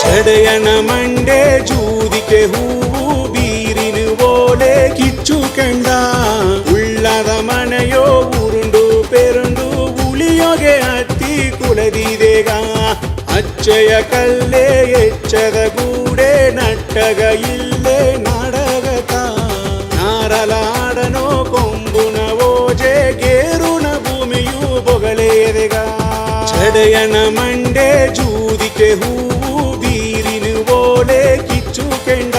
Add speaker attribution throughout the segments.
Speaker 1: ಜಡೆಯನ ಮಂಡೆ ಜೂದಿಕೆ ಹೂವು ಬೀರಿನ ಓಲೆ ಕಿಚ್ಚು ಕಂಡ ಉಳ್ಳದ ಮನೆಯೋ ಉರುಂಡು ಪೆರುಂಡು ಉಳಿಯೋಗೆ ಹತ್ತಿ ಕುಲದಿದೆಗ ಅಚ್ಚೆಯ ಕಲ್ಲೇ ಎಚ್ಚದ ಗೂಡೆ ನಟ್ಟಗ ಇಲ್ಲೇ ನಾಡಗತ ನಾರಲಾಡನೋ ಕೊಂಬುನ ಓಜೆ ಗೇರುನ ಭೂಮಿಯು ಬೊಗಳೆಯದೆಗ ಜಡೆಯನ ಮಂಡೆ ಜೂದಿಕೆ ಹೂವು ಬೀರಿನ ಓಲೆ ಕಿಚ್ಚು ಕೆಂಡ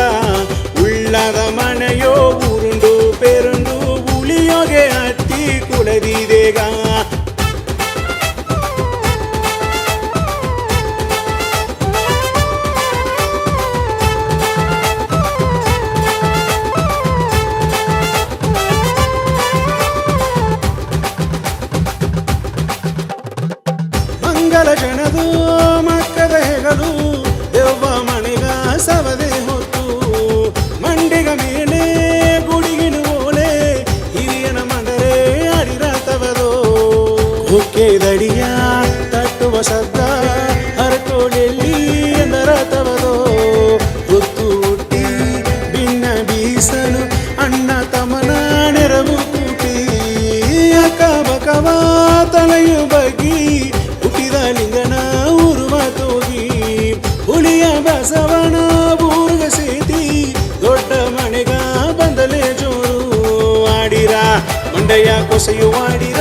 Speaker 1: ಉಳ್ಳದ ಮನೆಯೋ ಉರುಂಡು ಪೆರುಂಡು ಉಳಿಯೋಗೆ ಹತ್ತಿ ಕುಲದಿದೆಗ ಮಂಗಲ ಜನದು ಮಕ್ಕದ ಹೆಗಲು ದೆವ್ವ ಮನೆಗ ಸವದೆ ಹೊತ್ತು ಮಂಡಿಗ ಮೇಲೆ ಗುಡಿಗಿನ ಓಲೆ ಹಿರಿಯನ ಮದರೆ ಅಡಿರತವದೋ ಹೊಕ್ಕೆ ದಡಿಯ ತಟ್ಟುವ ಶಬ್ದ ಹರಟೋಳೆಯಲ್ಲಿ ಎಂದರತವದೋ ಹೊತ್ತು ಹುಟ್ಟಿ ಭಿನ್ನ ಬೀಸಲು ಅಣ್ಣ ತಮನ ನೆರವು ಕೂಟಿ ಅಕ್ಕ ಬಕವ ತಲೆಯು ಬಗ್ಗಿ ಹುಟ್ಟಿದ ಲಿಂಗನ ಉರುವ ತೋಗಿ ಹುಲಿಯ ಬಸವನ ಬೂರ್ಗ ಸೇತಿ ದೊಡ್ಡ ಮನೆಗ ಬಂದಲೆ ಜೋರು ಆಡಿರ ಮಂಡಯ್ಯ ಕೊಸೆಯು ಆಡಿರ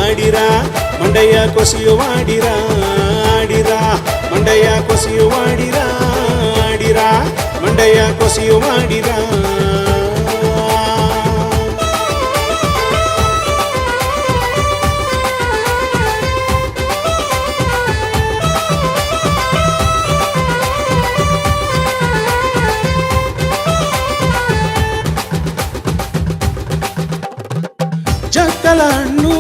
Speaker 1: ಆಡಿರ ಮಂಡಯ್ಯ ಕೊಸೆಯು ಆಡಿರ ಆಡಿರ ಮಂಡಯ್ಯ ಕೊಸೆಯು ಆಡಿರ ಆಡಿರ ಮಂಡಯ್ಯ ಕೊಸೆಯು ಮಾಡಿರ ಜಕ್ಕಲ ಹಣ್ಣು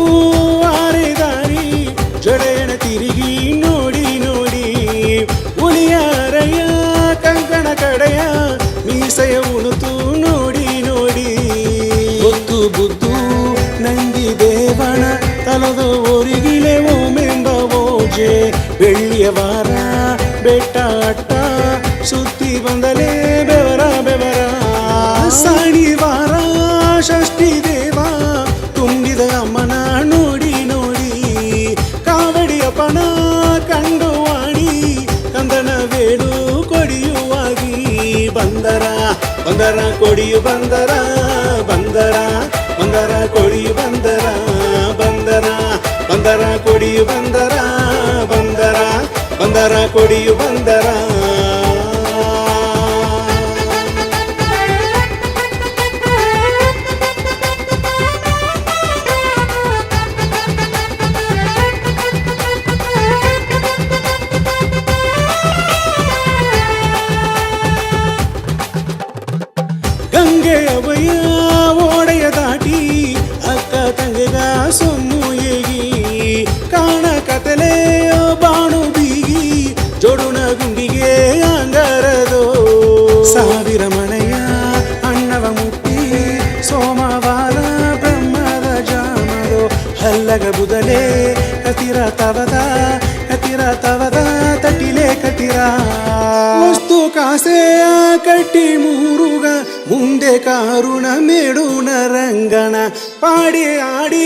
Speaker 1: ಆರೆದಾರಿ ಜಡೆಯನ ತಿರುಗಿ ನೋಡಿ ನೋಡಿ ಹುಲಿಯ ಅರಯ್ಯ ಕಂಕಣ ಕಡೆಯ ಮೀಸೆಯ ಉಣುತು ನೋಡಿ ನೋಡಿ ಹೊತ್ತು ಬುದ್ದು ನಂದಿ ದೇವನ ತಲದ ಒರಿಗಿಲೆ ಓಮೆಂಬ ಓಜೆ ಬೆಳ್ಳಿಯ ವಾರ ಬೆಟ್ಟ ಅಟ್ಟ ಸುತ್ತಿ ಬಂದಲೇ ಬೆವರ ಬೆವರ ಸಾಣಿವಾರ ಷಷ್ಠಿ ದೇವ ತುಂಬಿದ ಅಮ್ಮನ ನೋಡಿ ನೋಡಿ ಕಾವಡಿಯಪ್ಪನ ಕಂಡು ವಾಣಿ ಕಂದನ ಬೇಡು ಕೊಡಿಯುವಾಗಿ ಬಂದರ ಬಂದರ ಕೊಡಿಯು ಬಂದರ ಬಂದರ ಬಂದರ ಕೊಡಿಯು ಬಂದರ ಬಂದರ ಬಂದರ ಕೊಡಿಯು ಬಂದರ ಬಂದರ ಬಂದರ ಕೊಡಿಯು ಬಂದರ ಗಂಗೆಯವಯ್ಯ ಓಡೆಯ ದಾಟಿ ಅಕ್ಕ ತಂಗೆಗ ಸೊನ್ನು ಏಗಿ ಕಾಣ ಕತಲೆ ಬಾಣು ಬೀಗಿ ಜೋಡುನ ಗುಂಡಿಗೆ ಅಂಗರದೋ ಸಾವಿರ ಮನೆಯ ಅಣ್ಣವ ಮುಟ್ಟಿ ಸೋಮವಾರ ಬ್ರಹ್ಮದ ಜಾಮದೋ ಹಲ್ಲಗ ಬುದಲೆ ಕತಿರ ತವದ ತಟ್ಟಿಲೆ ಕತಿರ ವಸ್ತು ಕಾಸೆಯ ಕಟ್ಟಿ ಮೂರುಗ ಮುಂದೆ ಕಾರುಣ ಮೇಡುನ ರಂಗಣ ಪಾಡಿ ಆಡಿ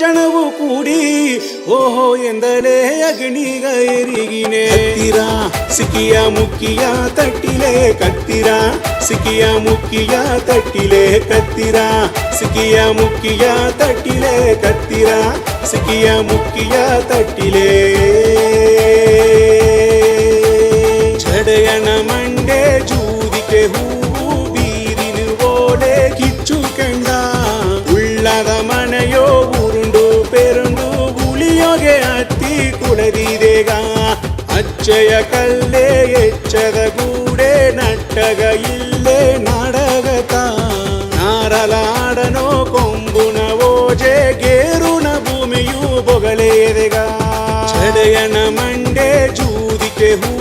Speaker 1: ಜನವು ಕೂಡಿ ಓಹೋ ಎಂದಲೇ ಅಗ್ನಿಗ ಎರಿಗಿನೆ ಹತ್ತಿರ ಸಿಕ್ಕಿಯ ಮುಕ್ಕಿಯ ತಟ್ಟಿಲೆ ಕತ್ತಿರ ಸಿಕ್ಕಿಯ ಮುಕ್ಕಿಯ ತಟ್ಟಿಲೆ ಕತ್ತಿರ ಸಿಕ್ಕಿಯ ಮುಕ್ಕಿಯ ತಟ್ಟಿಲೆ ಕತ್ತಿರ ಸಿಕ್ಕಿಯ ಮುಕ್ಕಿಯ ತಟ್ಟಿಲೆ ಜಡೆಯನ ಮಂಡೆ ಜೂ ಜೂದಿಕೆ ಹೂವು ಬೀರಿನ ಓಲೆ ಕಿಚ್ಚುಕಂಡ ಉಳ್ಳದ ಮನೆಯೋ ಉರುಂಡು ಪೆರುಂಡು ಉಳಿಯೋಗೆ ಹತ್ತಿ ಕುಳದಿದೆಗ ಅಚ್ಚಯ ಕಲ್ಲೇ ಎಚ್ಚದ ಗೂಡೆ ನಟ್ಟಗ ಇಲ್ಲೇ ನಾಡಗತ ನಾರಲಾಡನೋ ಕೊಂಬುನ ಓಜೆ ಗೇರುನ ಭೂಮಿಯು ಬೊಗಳೆದೆಗ ಚಡೆಯನ ಮಂಡೆ ಜೂದಿಕೆ ಹೂ